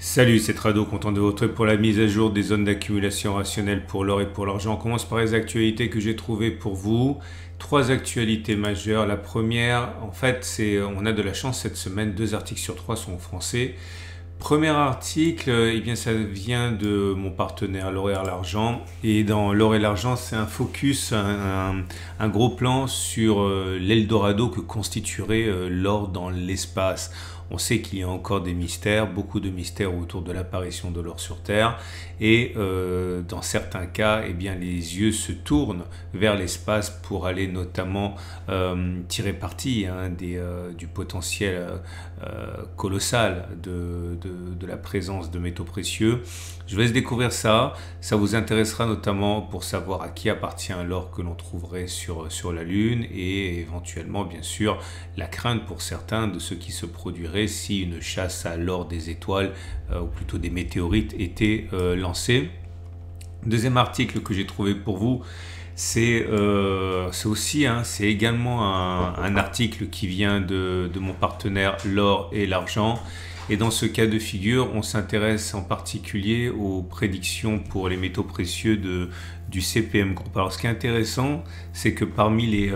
Salut, c'est Trado, content de vous retrouver pour la mise à jour des zones d'accumulation rationnelle pour l'or et pour l'argent. On commence par les actualités que j'ai trouvées pour vous. Trois actualités majeures. La première, en fait, on a de la chance cette semaine, 2 articles sur 3 sont en français. Premier article, eh bien, ça vient de mon partenaire L'Or et l'Argent. Et dans L'Or et l'Argent, c'est un focus, un gros plan sur l'Eldorado que constituerait l'or dans l'espace. On sait qu'il y a encore des mystères, beaucoup de mystères autour de l'apparition de l'or sur Terre. Et dans certains cas, eh bien, les yeux se tournent vers l'espace pour aller notamment tirer parti du potentiel colossal de la présence de métaux précieux. Je vous laisse découvrir ça. Ça vous intéressera notamment pour savoir à qui appartient l'or que l'on trouverait sur la Lune et éventuellement, bien sûr, la crainte pour certains de ce qui se produirait si une chasse à l'or des étoiles, ou plutôt des météorites, était lancée. Deuxième article que j'ai trouvé pour vous, c'est également un article qui vient de mon partenaire L'Or et l'Argent. Et dans ce cas de figure, on s'intéresse en particulier aux prédictions pour les métaux précieux du CPM Group. Alors, ce qui est intéressant, c'est que parmi les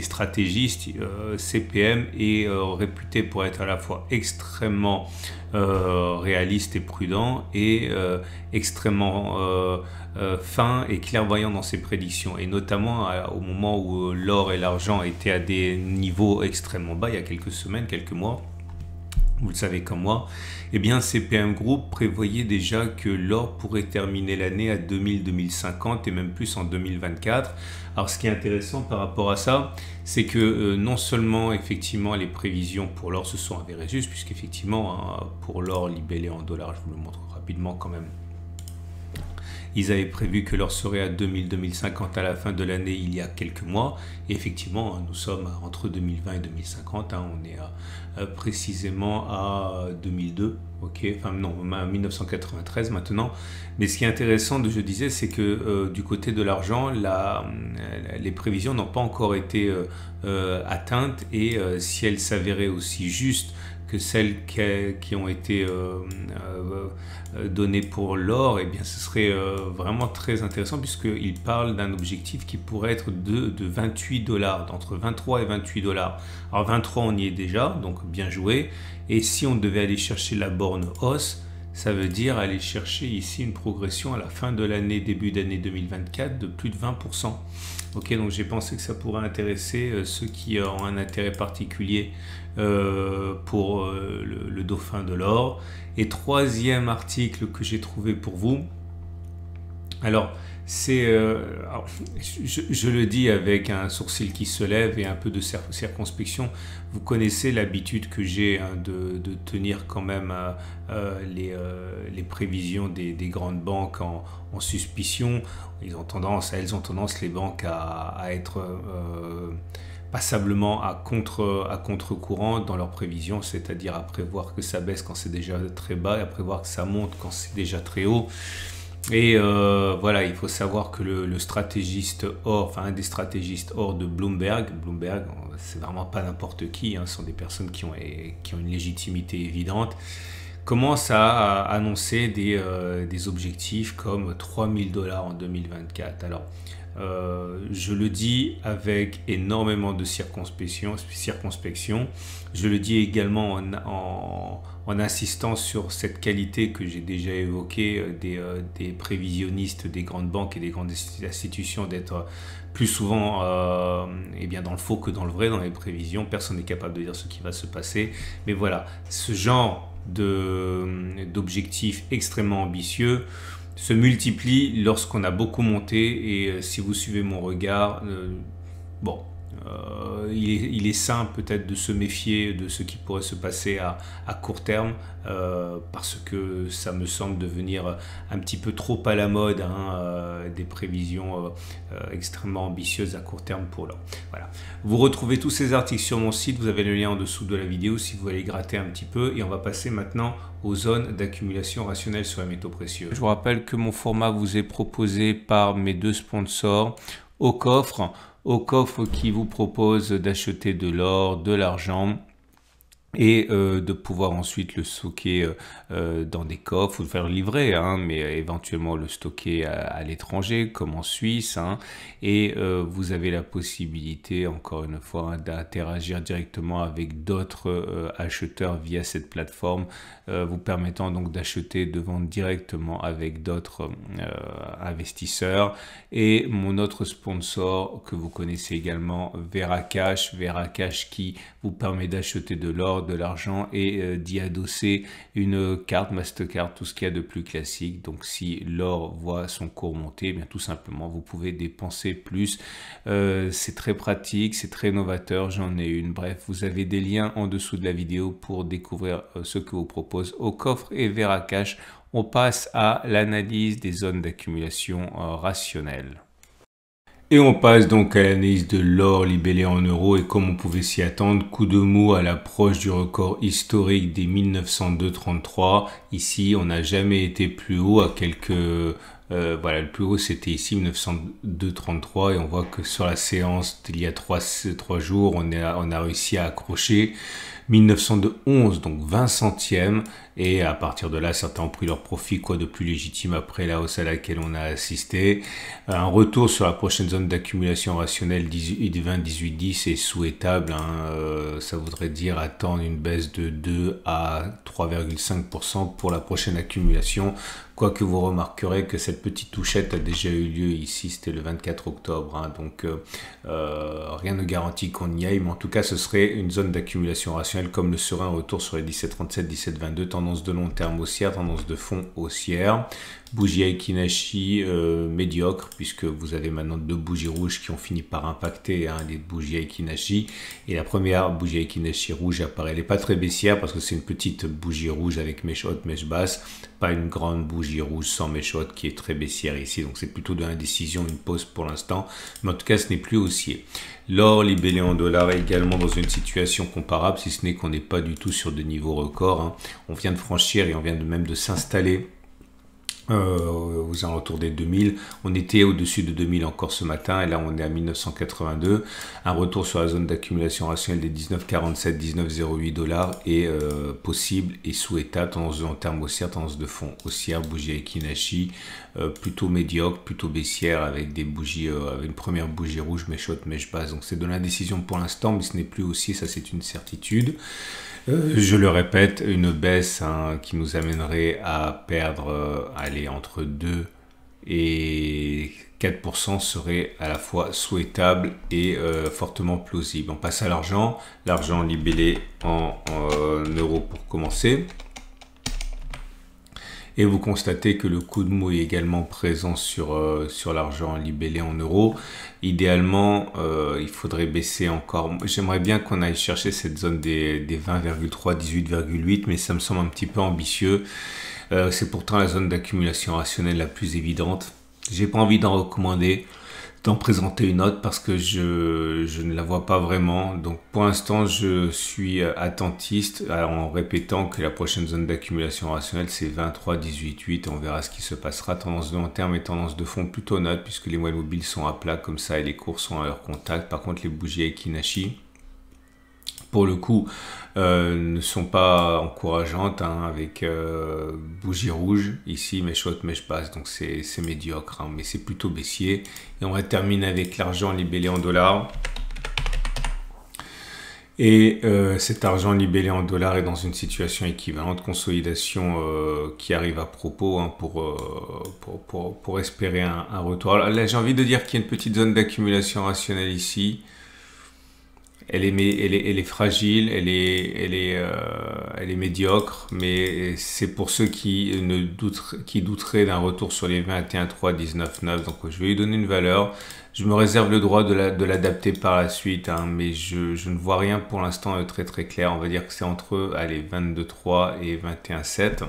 stratégistes, CPM est réputé pour être à la fois extrêmement réaliste et prudent et extrêmement fin et clairvoyant dans ses prédictions. Et notamment au moment où l'or et l'argent étaient à des niveaux extrêmement bas, il y a quelques semaines, quelques mois, vous le savez comme moi, eh bien CPM Group prévoyait déjà que l'or pourrait terminer l'année à 2000-2050 et même plus en 2024. Alors ce qui est intéressant par rapport à ça, c'est que non seulement effectivement les prévisions pour l'or se sont avérées justes, puisqu'effectivement pour l'or libellé en dollars, je vous le montre rapidement quand même, ils avaient prévu que l'or serait à 2000-2050 à la fin de l'année il y a quelques mois. Et effectivement, nous sommes entre 2020 et 2050. On est précisément à 2002. Enfin non, à 1993 maintenant. Mais ce qui est intéressant, je disais, c'est que du côté de l'argent, les prévisions n'ont pas encore été atteintes. Et si elles s'avéraient aussi justes que celles qui ont été données pour l'or, eh bien ce serait vraiment très intéressant puisqu'il parle d'un objectif qui pourrait être de 28 dollars, d'entre 23 et 28 dollars. Alors 23 on y est déjà, donc bien joué. Et si on devait aller chercher la borne hausse, ça veut dire aller chercher ici une progression à la fin de l'année, début d'année 2024 de plus de 20%. Ok, donc j'ai pensé que ça pourrait intéresser ceux qui ont un intérêt particulier pour le dauphin de l'or. Et troisième article que j'ai trouvé pour vous, alors je le dis avec un sourcil qui se lève et un peu de circonspection. Vous connaissez l'habitude que j'ai de tenir quand même les prévisions des grandes banques en suspicion. Elles ont tendance, les banques, à être passablement à contre-courant dans leurs prévisions, c'est-à-dire à prévoir que ça baisse quand c'est déjà très bas et à prévoir que ça monte quand c'est déjà très haut. Et voilà, il faut savoir que le stratégiste or, enfin un des stratégistes or de Bloomberg, c'est vraiment pas n'importe qui, ce sont des personnes qui ont une légitimité évidente, commence à annoncer des objectifs comme 3000 dollars en 2024. Alors, je le dis avec énormément de circonspection. Je le dis également en insistant sur cette qualité que j'ai déjà évoquée des prévisionnistes des grandes banques et des grandes institutions d'être plus souvent eh bien dans le faux que dans le vrai dans les prévisions. Personne n'est capable de dire ce qui va se passer. Mais voilà, ce genre d'objectifs extrêmement ambitieux se multiplie lorsqu'on a beaucoup monté. Et si vous suivez mon regard, il est sain peut-être de se méfier de ce qui pourrait se passer à court terme, parce que ça me semble devenir un petit peu trop à la mode, des prévisions extrêmement ambitieuses à court terme pour l'or. Voilà. Vous retrouvez tous ces articles sur mon site, vous avez le lien en dessous de la vidéo si vous voulez gratter un petit peu. Et on va passer maintenant aux zones d'accumulation rationnelle sur les métaux précieux. Je vous rappelle que mon format vous est proposé par mes 2 sponsors, Au Coffre qui vous propose d'acheter de l'or, de l'argent et de pouvoir ensuite le stocker dans des coffres ou le faire livrer, hein, mais éventuellement le stocker à l'étranger comme en Suisse, hein, et vous avez la possibilité encore une fois, hein, d'interagir directement avec d'autres acheteurs via cette plateforme, vous permettant donc d'acheter, de vendre directement avec d'autres investisseurs. Et mon autre sponsor que vous connaissez également, Veracash, Veracash qui vous permet d'acheter de l'or, de l'argent et d'y adosser une carte Mastercard, tout ce qu'il y a de plus classique. Donc si l'or voit son cours monter, eh bien tout simplement vous pouvez dépenser plus. C'est très pratique, c'est très novateur, j'en ai une. Bref, vous avez des liens en dessous de la vidéo pour découvrir ce que vous propose Aucoffre et Veracash. On passe à l'analyse des zones d'accumulation rationnelle. Et on passe donc à l'analyse de l'or libellé en euros, et comme on pouvait s'y attendre, coup de mou à l'approche du record historique des 1902,33. Ici, on n'a jamais été plus haut à quelques... voilà, le plus haut c'était ici 1902,33, et on voit que sur la séance d'il y a 3 jours, on a réussi à accrocher 1911, donc 20 centièmes, et à partir de là, certains ont pris leur profit, quoi de plus légitime après la hausse à laquelle on a assisté. Un retour sur la prochaine zone d'accumulation rationnelle 20-18-10 est souhaitable, hein. Ça voudrait dire attendre une baisse de 2 à 3,5% pour la prochaine accumulation. Quoique vous remarquerez que cette petite touchette a déjà eu lieu ici, c'était le 24 octobre, hein, donc rien ne garantit qu'on y aille, mais en tout cas ce serait une zone d'accumulation rationnelle comme le serait un retour sur les 17,37, 17,22, tendance de long terme haussière, tendance de fond haussière. Bougie Aiki-Nashi médiocre, puisque vous avez maintenant 2 bougies rouges qui ont fini par impacter, hein, les bougies Aiki-Nashi, et la première bougie Aiki-Nashi rouge apparaît, elle n'est pas très baissière parce que c'est une petite bougie rouge avec mèche haute, mèche basse, pas une grande bougie rouge sans mèche haute qui est très baissière ici, donc c'est plutôt de l'indécision, une pause pour l'instant, mais en tout cas ce n'est plus haussier. L'or libellé en dollars est également dans une situation comparable, si ce n'est qu'on n'est pas du tout sur de niveaux records, hein. On vient de franchir et on vient même de s'installer aux alentours des 2000, on était au-dessus de 2000 encore ce matin, et là on est à 1982, un retour sur la zone d'accumulation rationnelle des 19,47, 19,08 dollars est possible et souhaitable, tendance de long terme haussière, tendance de fond haussière, bougie Aiki-Nashi, plutôt médiocre, plutôt baissière, avec des bougies, avec une première bougie rouge, mèche haute, mèche basse, donc c'est de l'indécision pour l'instant, mais ce n'est plus haussier, ça c'est une certitude. Je le répète, une baisse, hein, qui nous amènerait à perdre aller entre 2 et 4% serait à la fois souhaitable et fortement plausible. On passe à l'argent, l'argent libellé en euros pour commencer. Et vous constatez que le coup de mou est également présent sur l'argent libellé en euros. Idéalement, il faudrait baisser encore. J'aimerais bien qu'on aille chercher cette zone des 20,3, 18,8, mais ça me semble un petit peu ambitieux. C'est pourtant la zone d'accumulation rationnelle la plus évidente. J'ai pas envie d'en recommander, d'en présenter une autre parce que je ne la vois pas vraiment. Donc pour l'instant, je suis attentiste en répétant que la prochaine zone d'accumulation rationnelle c'est 23, 18, 8. On verra ce qui se passera. Tendance de long terme et tendance de fond plutôt neutre puisque les moyennes mobiles sont à plat comme ça et les cours sont à leur contact. Par contre, les bougies Aiki-Nashi, pour le coup, ne sont pas encourageantes, hein, avec bougie rouge ici, mèche haute, mèche basse, donc c'est médiocre, hein, mais c'est plutôt baissier. Et on va terminer avec l'argent libellé en dollars. Et cet argent libellé en dollars est dans une situation équivalente, consolidation qui arrive à propos, hein, pour espérer un retour. Alors là, j'ai envie de dire qu'il y a une petite zone d'accumulation rationnelle ici. Elle est fragile, elle est médiocre, mais c'est pour ceux qui douteraient d'un retour sur les 21,3, 19,9. Donc je vais lui donner une valeur. Je me réserve le droit de l'adapter par la suite, hein, mais je ne vois rien pour l'instant très très clair. On va dire que c'est entre 22,3 et 21,7.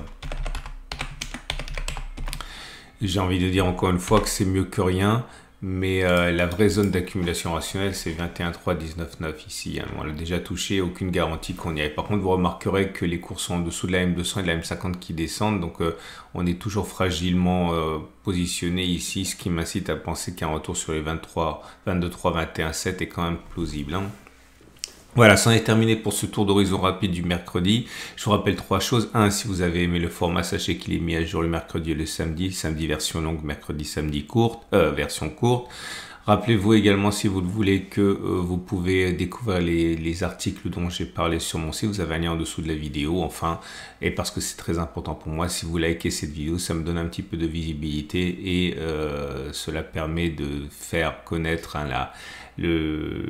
J'ai envie de dire encore une fois que c'est mieux que rien. Mais la vraie zone d'accumulation rationnelle, c'est 21,3, 19,9 ici, hein. On l'a déjà touché, aucune garantie qu'on y aille. Par contre, vous remarquerez que les cours sont en dessous de la M200 et de la M50 qui descendent. Donc, on est toujours fragilement positionné ici, ce qui m'incite à penser qu'un retour sur les 23, 22,3, 21,7 est quand même plausible, hein. Voilà, c'en est terminé pour ce tour d'horizon rapide du mercredi. Je vous rappelle 3 choses. 1, si vous avez aimé le format, sachez qu'il est mis à jour le mercredi et le samedi. Samedi version longue, mercredi, samedi courte, version courte. Rappelez-vous également, si vous le voulez, que vous pouvez découvrir les articles dont j'ai parlé sur mon site. Vous avez un lien en dessous de la vidéo. Enfin, et parce que c'est très important pour moi, si vous likez cette vidéo, ça me donne un petit peu de visibilité et cela permet de faire connaître le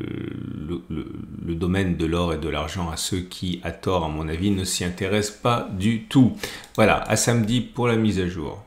domaine de l'or et de l'argent à ceux qui, à tort, à mon avis, ne s'y intéressent pas du tout. Voilà, à samedi pour la mise à jour.